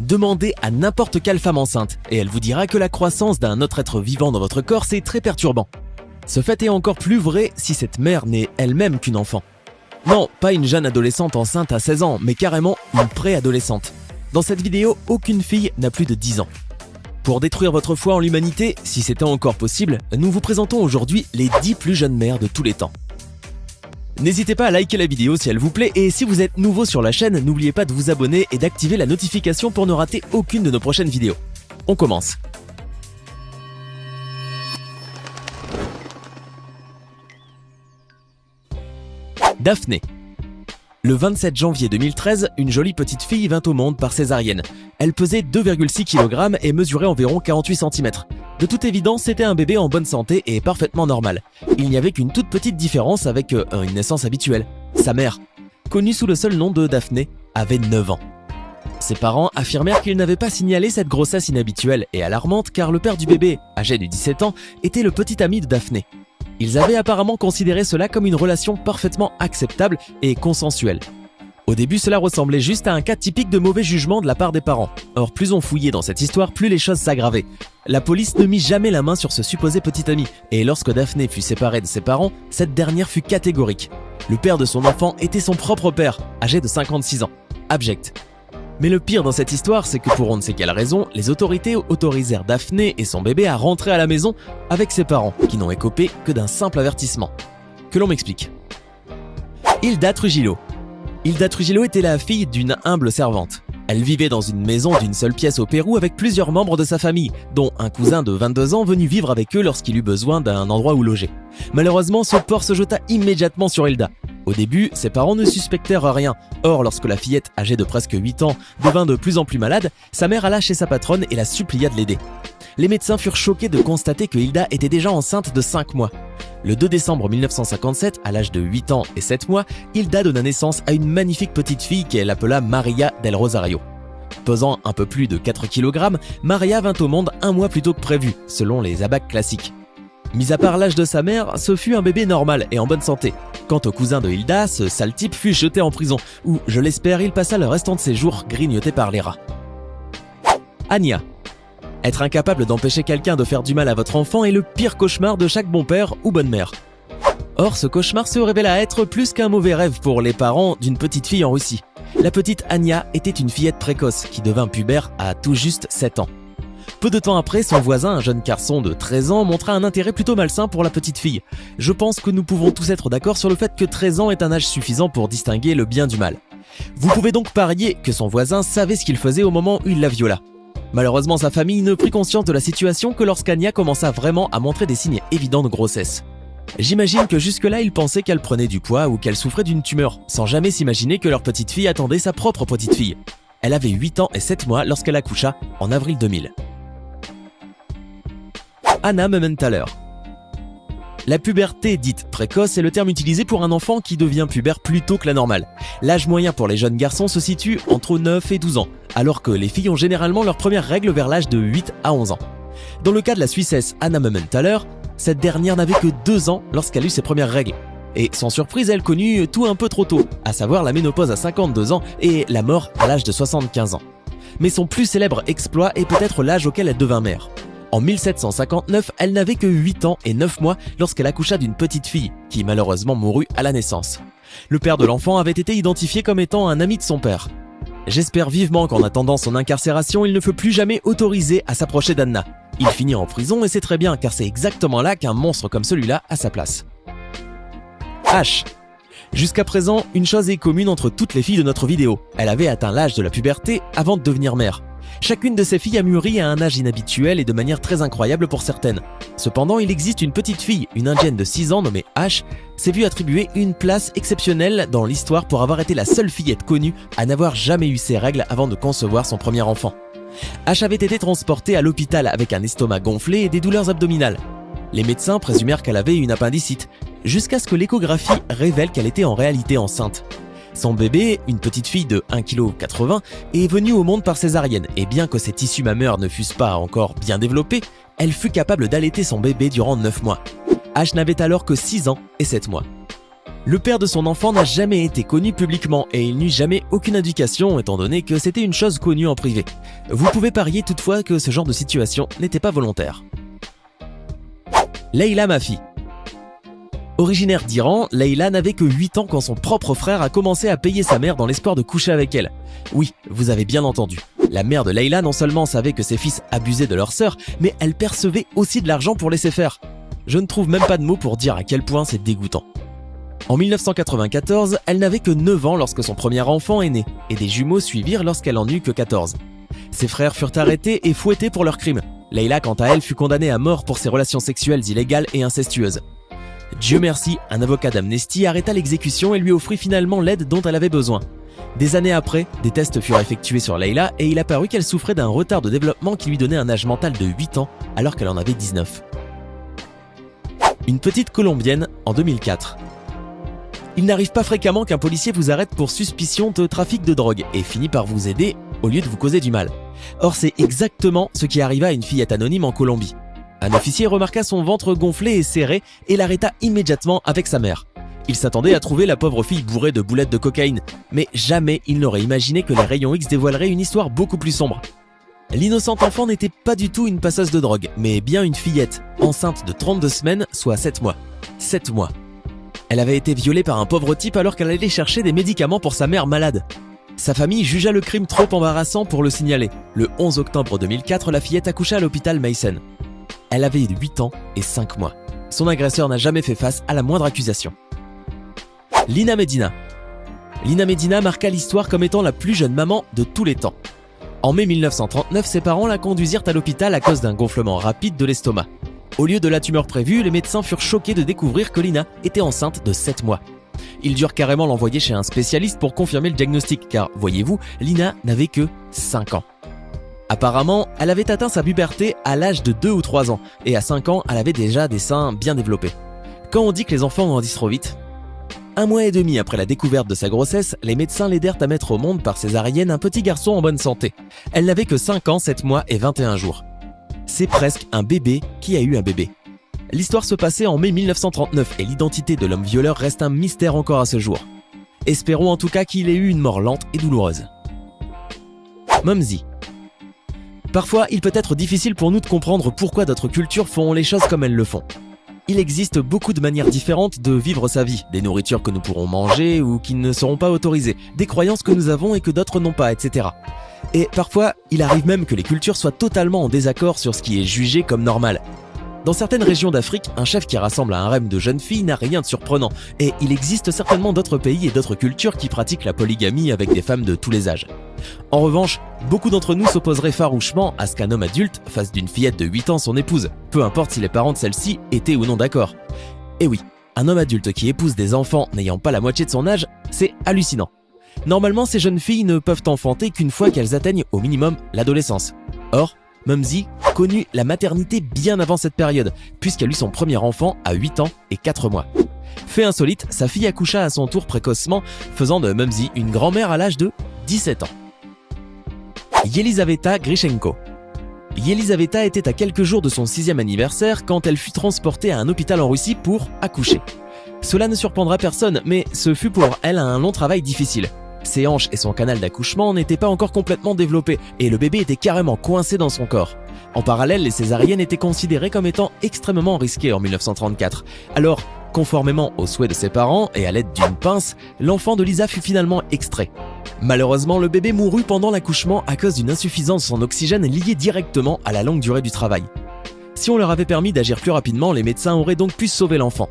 Demandez à n'importe quelle femme enceinte et elle vous dira que la croissance d'un autre être vivant dans votre corps, c'est très perturbant. Ce fait est encore plus vrai si cette mère n'est elle-même qu'une enfant. Non, pas une jeune adolescente enceinte à 16 ans, mais carrément une préadolescente. Dans cette vidéo, aucune fille n'a plus de 10 ans. Pour détruire votre foi en l'humanité, si c'était encore possible, nous vous présentons aujourd'hui les 10 plus jeunes mères de tous les temps. N'hésitez pas à liker la vidéo si elle vous plaît et si vous êtes nouveau sur la chaîne, n'oubliez pas de vous abonner et d'activer la notification pour ne rater aucune de nos prochaines vidéos. On commence. Daphné. Le 27 janvier 2013, une jolie petite fille vint au monde par césarienne. Elle pesait 2,6 kg et mesurait environ 48 cm. De toute évidence, c'était un bébé en bonne santé et parfaitement normal. Il n'y avait qu'une toute petite différence avec une naissance habituelle. Sa mère, connue sous le seul nom de Daphné, avait 9 ans. Ses parents affirmèrent qu'ils n'avaient pas signalé cette grossesse inhabituelle et alarmante car le père du bébé, âgé de 17 ans, était le petit ami de Daphné. Ils avaient apparemment considéré cela comme une relation parfaitement acceptable et consensuelle. Au début, cela ressemblait juste à un cas typique de mauvais jugement de la part des parents. Or, plus on fouillait dans cette histoire, plus les choses s'aggravaient. La police ne mit jamais la main sur ce supposé petit ami, et lorsque Daphné fut séparée de ses parents, cette dernière fut catégorique. Le père de son enfant était son propre père, âgé de 56 ans, abject. Mais le pire dans cette histoire, c'est que pour on ne sait quelle raison, les autorités autorisèrent Daphné et son bébé à rentrer à la maison avec ses parents, qui n'ont écopé que d'un simple avertissement. Que l'on m'explique. Hilda Trujillo. Hilda Trujillo était la fille d'une humble servante. Elle vivait dans une maison d'une seule pièce au Pérou avec plusieurs membres de sa famille, dont un cousin de 22 ans venu vivre avec eux lorsqu'il eut besoin d'un endroit où loger. Malheureusement, ce porc se jeta immédiatement sur Hilda. Au début, ses parents ne suspectèrent rien. Or, lorsque la fillette, âgée de presque 8 ans, devint de plus en plus malade, sa mère alla chez sa patronne et la supplia de l'aider. Les médecins furent choqués de constater que Hilda était déjà enceinte de 5 mois. Le 2 décembre 1957, à l'âge de 8 ans et 7 mois, Hilda donna naissance à une magnifique petite fille qu'elle appela Maria del Rosario. Pesant un peu plus de 4 kg, Maria vint au monde un mois plus tôt que prévu, selon les abacs classiques. Mis à part l'âge de sa mère, ce fut un bébé normal et en bonne santé. Quant au cousin de Hilda, ce sale type fut jeté en prison, où, je l'espère, il passa le restant de ses jours grignoté par les rats. Anya. Être incapable d'empêcher quelqu'un de faire du mal à votre enfant est le pire cauchemar de chaque bon père ou bonne mère. Or, ce cauchemar se révéla être plus qu'un mauvais rêve pour les parents d'une petite fille en Russie. La petite Anya était une fillette précoce qui devint pubère à tout juste 7 ans. Peu de temps après, son voisin, un jeune garçon de 13 ans, montra un intérêt plutôt malsain pour la petite fille. Je pense que nous pouvons tous être d'accord sur le fait que 13 ans est un âge suffisant pour distinguer le bien du mal. Vous pouvez donc parier que son voisin savait ce qu'il faisait au moment où il la viola. Malheureusement, sa famille ne prit conscience de la situation que lorsqu'Anya commença vraiment à montrer des signes évidents de grossesse. J'imagine que jusque-là, ils pensaient qu'elle prenait du poids ou qu'elle souffrait d'une tumeur, sans jamais s'imaginer que leur petite fille attendait sa propre petite fille. Elle avait 8 ans et 7 mois lorsqu'elle accoucha en avril 2000. Hannah Mumenthaler. La puberté dite précoce est le terme utilisé pour un enfant qui devient pubère plus tôt que la normale. L'âge moyen pour les jeunes garçons se situe entre 9 et 12 ans, alors que les filles ont généralement leurs premières règles vers l'âge de 8 à 11 ans. Dans le cas de la Suissesse Hannah Mumenthaler, cette dernière n'avait que 2 ans lorsqu'elle eut ses premières règles. Et sans surprise, elle connut tout un peu trop tôt, à savoir la ménopause à 52 ans et la mort à l'âge de 75 ans. Mais son plus célèbre exploit est peut-être l'âge auquel elle devint mère. En 1759, elle n'avait que 8 ans et 9 mois lorsqu'elle accoucha d'une petite fille, qui malheureusement mourut à la naissance. Le père de l'enfant avait été identifié comme étant un ami de son père. J'espère vivement qu'en attendant son incarcération, il ne fut plus jamais autorisé à s'approcher d'Anna. Il finit en prison et c'est très bien car c'est exactement là qu'un monstre comme celui-là a sa place. H. Jusqu'à présent, une chose est commune entre toutes les filles de notre vidéo. Elle avait atteint l'âge de la puberté avant de devenir mère. Chacune de ces filles a mûri à un âge inhabituel et de manière très incroyable pour certaines. Cependant, il existe une petite fille, une indienne de 6 ans nommée H, s'est vue attribuer une place exceptionnelle dans l'histoire pour avoir été la seule fillette connue à n'avoir jamais eu ses règles avant de concevoir son premier enfant. H avait été transportée à l'hôpital avec un estomac gonflé et des douleurs abdominales. Les médecins présumèrent qu'elle avait une appendicite, jusqu'à ce que l'échographie révèle qu'elle était en réalité enceinte. Son bébé, une petite fille de 1,80 kg, est venue au monde par césarienne et bien que ses tissus mammaires ne fussent pas encore bien développés, elle fut capable d'allaiter son bébé durant 9 mois. H n'avait alors que 6 ans et 7 mois. Le père de son enfant n'a jamais été connu publiquement et il n'eut jamais aucune éducation étant donné que c'était une chose connue en privé. Vous pouvez parier toutefois que ce genre de situation n'était pas volontaire. Leila Mafi. Originaire d'Iran, Leila n'avait que 8 ans quand son propre frère a commencé à payer sa mère dans l'espoir de coucher avec elle. Oui, vous avez bien entendu. La mère de Leila non seulement savait que ses fils abusaient de leur sœur, mais elle percevait aussi de l'argent pour laisser faire. Je ne trouve même pas de mots pour dire à quel point c'est dégoûtant. En 1994, elle n'avait que 9 ans lorsque son premier enfant est né, et des jumeaux suivirent lorsqu'elle en eut que 14. Ses frères furent arrêtés et fouettés pour leurs crimes. Leila, quant à elle, fut condamnée à mort pour ses relations sexuelles illégales et incestueuses. Dieu merci, un avocat d'Amnesty arrêta l'exécution et lui offrit finalement l'aide dont elle avait besoin. Des années après, des tests furent effectués sur Leila et il apparut qu'elle souffrait d'un retard de développement qui lui donnait un âge mental de 8 ans alors qu'elle en avait 19. Une petite Colombienne en 2004. Il n'arrive pas fréquemment qu'un policier vous arrête pour suspicion de trafic de drogue et finit par vous aider au lieu de vous causer du mal. Or, c'est exactement ce qui arriva à une fillette anonyme en Colombie. Un officier remarqua son ventre gonflé et serré et l'arrêta immédiatement avec sa mère. Il s'attendait à trouver la pauvre fille bourrée de boulettes de cocaïne, mais jamais il n'aurait imaginé que les rayons X dévoileraient une histoire beaucoup plus sombre. L'innocente enfant n'était pas du tout une passeuse de drogue, mais bien une fillette, enceinte de 32 semaines, soit 7 mois. 7 mois. Elle avait été violée par un pauvre type alors qu'elle allait chercher des médicaments pour sa mère malade. Sa famille jugea le crime trop embarrassant pour le signaler. Le 11 octobre 2004, la fillette accoucha à l'hôpital Mason. Elle avait 8 ans et 5 mois. Son agresseur n'a jamais fait face à la moindre accusation. Lina Medina. Lina Medina marqua l'histoire comme étant la plus jeune maman de tous les temps. En mai 1939, ses parents la conduisirent à l'hôpital à cause d'un gonflement rapide de l'estomac. Au lieu de la tumeur prévue, les médecins furent choqués de découvrir que Lina était enceinte de 7 mois. Ils durent carrément l'envoyer chez un spécialiste pour confirmer le diagnostic car, voyez-vous, Lina n'avait que 5 ans. Apparemment, elle avait atteint sa puberté à l'âge de 2 ou 3 ans et à 5 ans, elle avait déjà des seins bien développés. Quand on dit que les enfants grandissent trop vite, 1 mois et demi après la découverte de sa grossesse, les médecins l'aidèrent à mettre au monde par césarienne un petit garçon en bonne santé. Elle n'avait que 5 ans, 7 mois et 21 jours. C'est presque un bébé qui a eu un bébé. L'histoire se passait en mai 1939 et l'identité de l'homme violeur reste un mystère encore à ce jour. Espérons en tout cas qu'il ait eu une mort lente et douloureuse. Mumsy. Parfois, il peut être difficile pour nous de comprendre pourquoi d'autres cultures font les choses comme elles le font. Il existe beaucoup de manières différentes de vivre sa vie, des nourritures que nous pourrons manger ou qui ne seront pas autorisées, des croyances que nous avons et que d'autres n'ont pas, etc. Et parfois, il arrive même que les cultures soient totalement en désaccord sur ce qui est jugé comme normal. Dans certaines régions d'Afrique, un chef qui rassemble à un harem de jeunes filles n'a rien de surprenant, et il existe certainement d'autres pays et d'autres cultures qui pratiquent la polygamie avec des femmes de tous les âges. En revanche, beaucoup d'entre nous s'opposeraient farouchement à ce qu'un homme adulte fasse d'une fillette de 8 ans son épouse, peu importe si les parents de celle-ci étaient ou non d'accord. Et oui, un homme adulte qui épouse des enfants n'ayant pas la moitié de son âge, c'est hallucinant. Normalement, ces jeunes filles ne peuvent enfanter qu'une fois qu'elles atteignent au minimum l'adolescence. Or, Mumsy connut la maternité bien avant cette période, puisqu'elle eut son premier enfant à 8 ans et 4 mois. Fait insolite, sa fille accoucha à son tour précocement, faisant de Mumsy une grand-mère à l'âge de 17 ans. Yelizaveta Grishenko. Yelizaveta était à quelques jours de son 6e anniversaire quand elle fut transportée à un hôpital en Russie pour accoucher. Cela ne surprendra personne, mais ce fut pour elle un long travail difficile. Ses hanches et son canal d'accouchement n'étaient pas encore complètement développés et le bébé était carrément coincé dans son corps. En parallèle, les césariennes étaient considérées comme étant extrêmement risquées en 1934. Alors, conformément aux souhaits de ses parents et à l'aide d'une pince, l'enfant de Lisa fut finalement extrait. Malheureusement, le bébé mourut pendant l'accouchement à cause d'une insuffisance en oxygène liée directement à la longue durée du travail. Si on leur avait permis d'agir plus rapidement, les médecins auraient donc pu sauver l'enfant.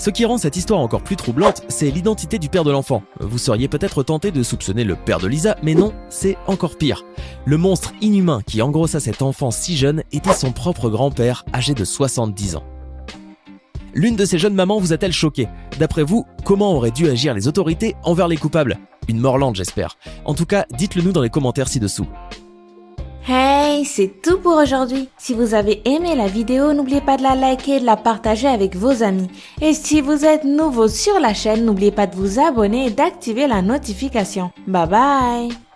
Ce qui rend cette histoire encore plus troublante, c'est l'identité du père de l'enfant. Vous seriez peut-être tenté de soupçonner le père de Lisa, mais non, c'est encore pire. Le monstre inhumain qui engrossa cet enfant si jeune était son propre grand-père, âgé de 70 ans. L'une de ces jeunes mamans vous a-t-elle choqué? D'après vous, comment auraient dû agir les autorités envers les coupables? Une mort lente, j'espère. En tout cas, dites-le nous dans les commentaires ci-dessous. Hey, c'est tout pour aujourd'hui. Si vous avez aimé la vidéo, n'oubliez pas de la liker et de la partager avec vos amis. Et si vous êtes nouveau sur la chaîne, n'oubliez pas de vous abonner et d'activer la notification. Bye bye!